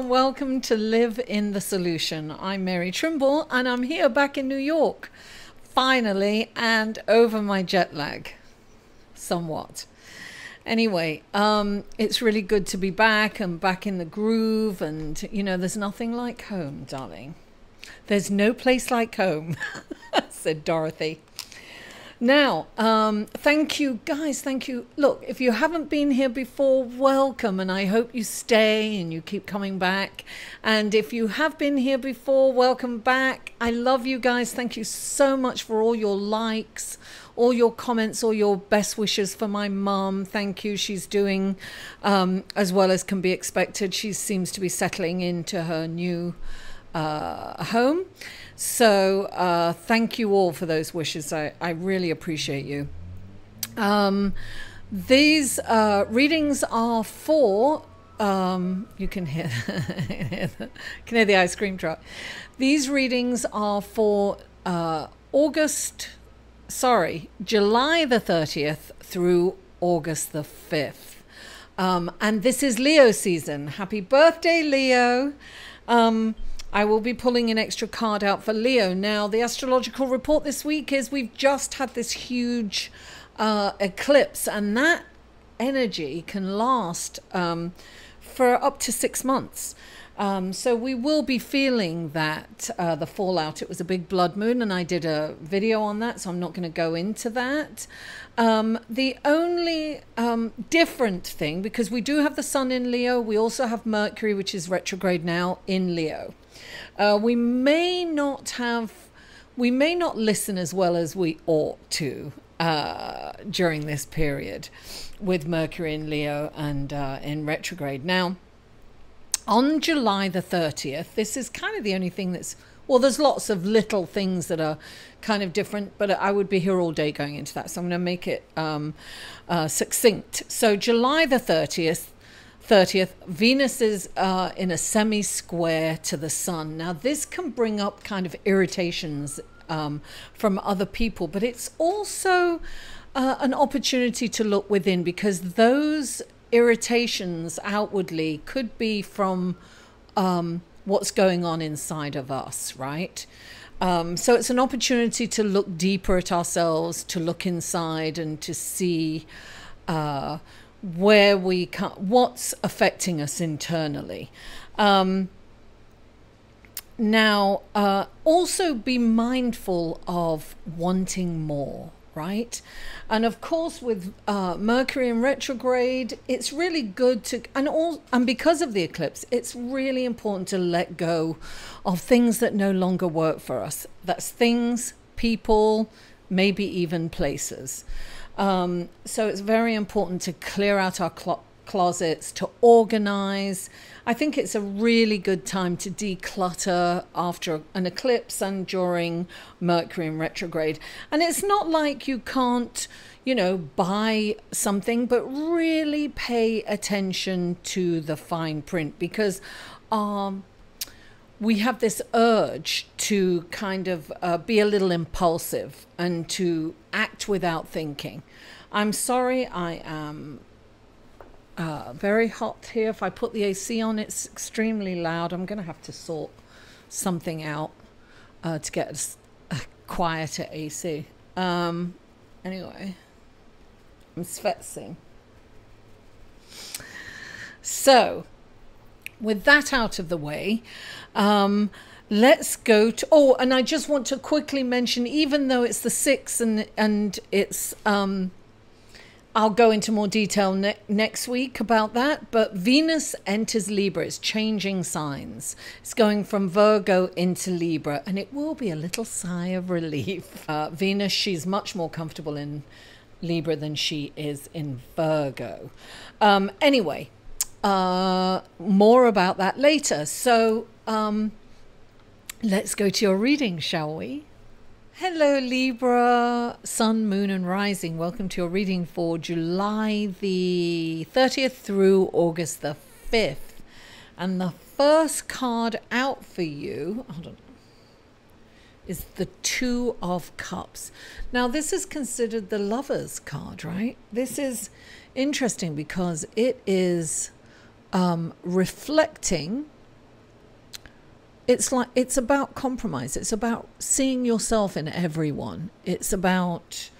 Welcome to Live in the Solution. I'm Mary Trimble and I'm here back in New York, finally, and over my jet lag, somewhat. Anyway, it's really good to be back and back in the groove, and you know, there's nothing like home, darling. There's no place like home, said Dorothy. Now, thank you guys, thank you. Look, if you haven't been here before, welcome, and I hope you stay and you keep coming back. And if you have been here before, welcome back. I love you guys. Thank you so much for all your likes, all your comments, all your best wishes for my mum. Thank you. She's doing as well as can be expected. She seems to be settling into her new home. So thank you all for those wishes. I really appreciate you. These readings are for, you can hear, the ice cream truck. These readings are for July the 30th through August the 5th. And this is Leo season. Happy birthday, Leo. I will be pulling an extra card out for Leo. Now, the astrological report this week is we've just had this huge eclipse, and that energy can last for up to 6 months. So we will be feeling that, the fallout. It was a big blood moon, and I did a video on that, so I'm not going to go into that. The only different thing, because we do have the sun in Leo, we also have Mercury, which is retrograde now, in Leo. We may not listen as well as we ought to during this period with Mercury in Leo and in retrograde. Now, on July the 30th, this is kind of the only thing that's, well, there's lots of little things that are kind of different, but I would be here all day going into that. So I'm going to make it succinct. So July the 30th, Venus is in a semi-square to the sun. Now, this can bring up kind of irritations from other people, but it's also an opportunity to look within, because those irritations outwardly could be from what's going on inside of us, right? So it's an opportunity to look deeper at ourselves, to look inside and to see where we can, what's affecting us internally. Now, also be mindful of wanting more, right? And of course, with Mercury in retrograde, it's really good to, and because of the eclipse, it's really important to let go of things that no longer work for us. That's things, people, maybe even places. So it's very important to clear out our closets, to organize. I think it's a really good time to declutter after an eclipse and during Mercury in retrograde. And it's not like you can't, you know, buy something, but really pay attention to the fine print, because we have this urge to kind of be a little impulsive and to act without thinking. I'm sorry, I am very hot here. If I put the AC on, it's extremely loud. I'm going to have to sort something out to get a quieter AC. Anyway, I'm svetsing. So, with that out of the way, let's go to, oh, and I just want to quickly mention, even though it's the 6th and it's, I'll go into more detail next week about that, but Venus enters Libra. It's changing signs. It's going from Virgo into Libra, and it will be a little sigh of relief. Venus, she's much more comfortable in Libra than she is in Virgo. Anyway, more about that later. So let's go to your reading, shall we? Hello Libra, Sun, Moon and Rising. Welcome to your reading for July the 30th through August the 5th. And the first card out for you, hold on, is the Two of Cups. Now, this is considered the Lover's card, right? This is interesting because it is reflecting. It's about compromise. It's about seeing yourself in everyone. It's about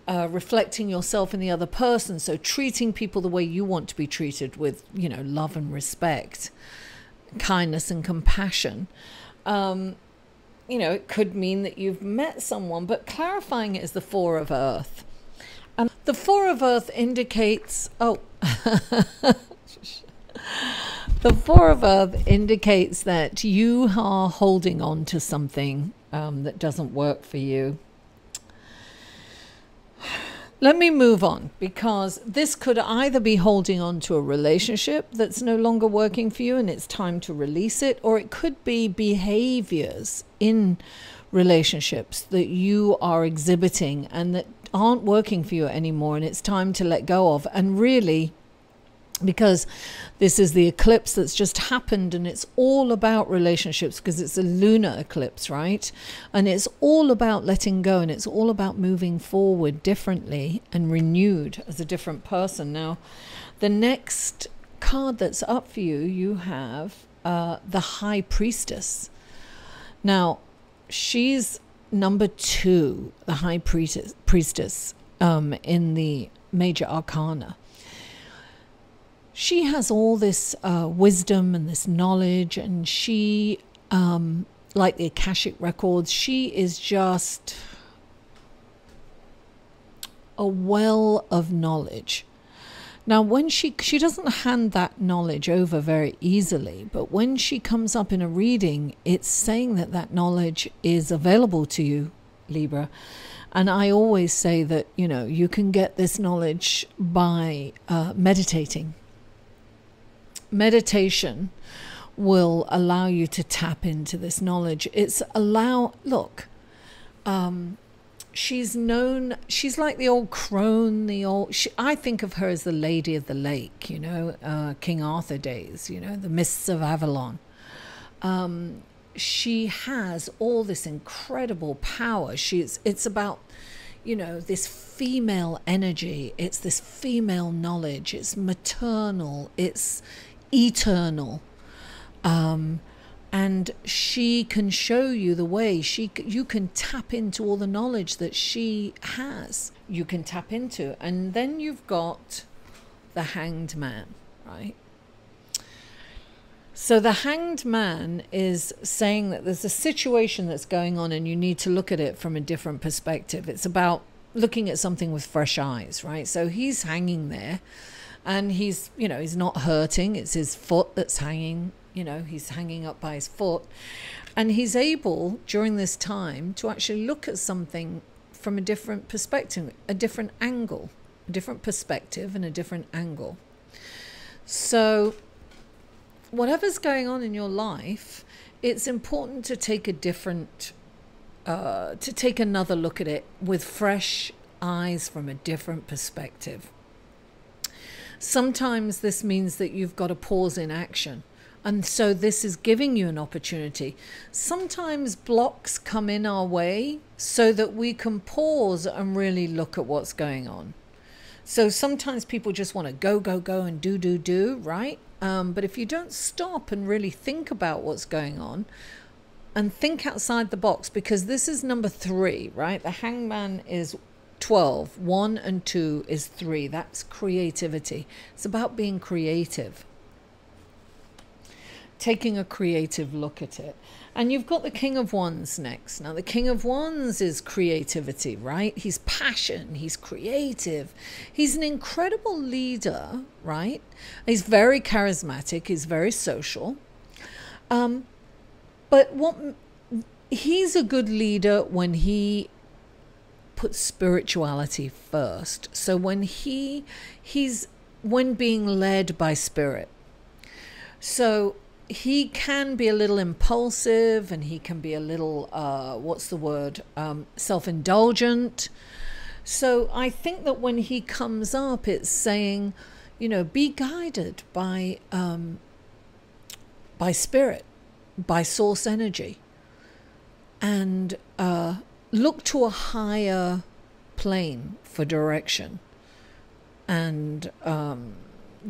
reflecting yourself in the other person. So treating people the way you want to be treated, with, you know, love and respect, kindness and compassion. You know, it could mean that you've met someone, but clarifying it is the Four of Earth. And the Four of Earth indicates, the Four of Earth indicates that you are holding on to something that doesn't work for you. Let me move on, because this could either be holding on to a relationship that's no longer working for you and it's time to release it, or it could be behaviors in relationships that you are exhibiting and that aren't working for you anymore and it's time to let go of. And really, because this is the eclipse that's just happened, and it's all about relationships because it's a lunar eclipse, right? And it's all about letting go, and it's all about moving forward differently and renewed as a different person. Now, the next card that's up for you, you have the High Priestess. Now, she's number 2, the High Priestess in the Major Arcana. She has all this wisdom and this knowledge, and she, like the Akashic records, she is just a well of knowledge. Now, when she doesn't hand that knowledge over very easily, but when she comes up in a reading, it's saying that that knowledge is available to you, Libra. And I always say that, you know, you can get this knowledge by meditating. Meditation will allow you to tap into this knowledge. She's like the old crone, I think of her as the Lady of the Lake, you know, King Arthur days, you know, the mists of Avalon. She has all this incredible power. It's about, you know, this female energy. It's this female knowledge. It's maternal. It's eternal. And she can show you the way. You can tap into all the knowledge that she has. You can tap into. And then you've got the Hanged Man, right? So the Hanged Man is saying that there's a situation that's going on and you need to look at it from a different perspective. It's about looking at something with fresh eyes, right? So he's hanging there and he's, you know, he's not hurting. It's his foot that's hanging, you know, he's hanging up by his foot. And he's able, during this time, to actually look at something from a different perspective, a different angle, a different perspective and a different angle. So whatever's going on in your life, it's important to take a different, to take another look at it with fresh eyes from a different perspective. Sometimes this means that you've got to pause in action. And so this is giving you an opportunity. Sometimes blocks come in our way so that we can pause and really look at what's going on. So sometimes people just want to go, go, go and do, right? But if you don't stop and really think about what's going on and think outside the box, because this is number 3, right? The Hangman is 12. 1 and 2 is 3. That's creativity. It's about being creative. Taking a creative look at it. And you've got the King of Wands next. Now, the King of Wands is creativity, right? He's passion. He's creative. He's an incredible leader, right? He's very charismatic. He's very social. But he's a good leader when he puts spirituality first. So when when being led by spirit. So he can be a little impulsive and he can be a little, self-indulgent. So I think that when he comes up, it's saying, you know, be guided by spirit, by source energy. and look to a higher plane for direction and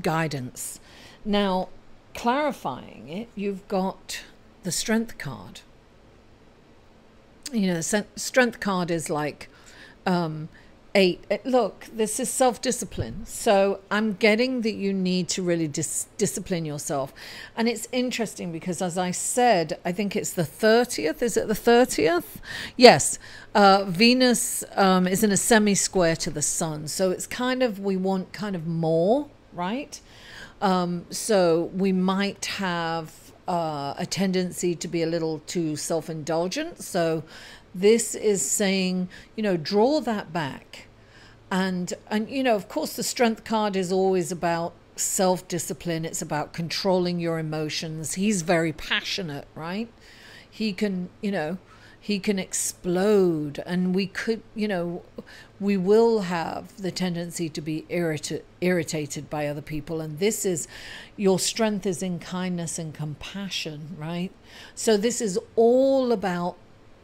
guidance. Now, clarifying it, you've got the Strength card. You know, the Strength card is like 8. Look, this is self-discipline. So I'm getting that you need to really discipline yourself. And it's interesting because, as I said, I think it's the 30th. Is it the 30th? Yes. Venus is in a semi-square to the sun. So it's kind of, we want kind of more, right? So we might have a tendency to be a little too self-indulgent. So this is saying, you know, draw that back. And you know, of course, the Strength card is always about self-discipline. It's about controlling your emotions. He's very passionate, right? He can, you know, he can explode, and we could, you know, we will have the tendency to be irritated by other people. And this is, your strength is in kindness and compassion, right? So this is all about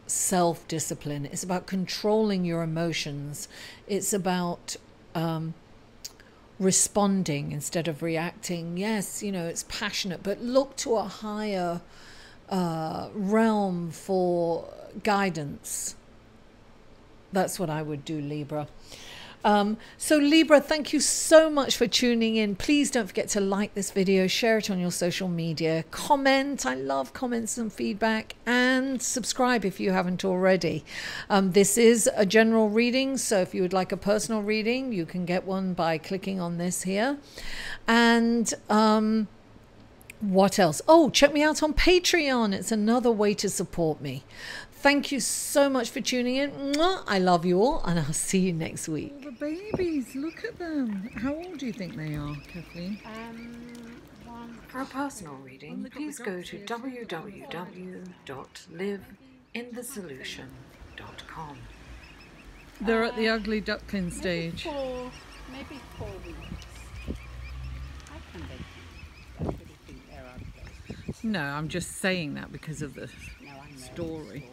self-discipline. It's about controlling your emotions. It's about responding instead of reacting. Yes, you know, it's passionate, but look to a higher realm for guidance. That's what I would do, Libra. So Libra, thank you so much for tuning in. Please don't forget to like this video, share it on your social media, comment. I love comments and feedback, and subscribe if you haven't already. This is a general reading, so if you would like a personal reading, you can get one by clicking on this here. And what else? Oh, check me out on Patreon. It's another way to support me. Thank you so much for tuning in. Mwah! I love you all, and I'll see you next week. Oh, the babies, look at them. How old do you think they are, Kathleen? For a personal reading, please go to www.liveinthesolution.com. They're at the ugly duckling stage. Maybe 4 weeks. I can think they're ugly. No, I'm just saying that because of the story.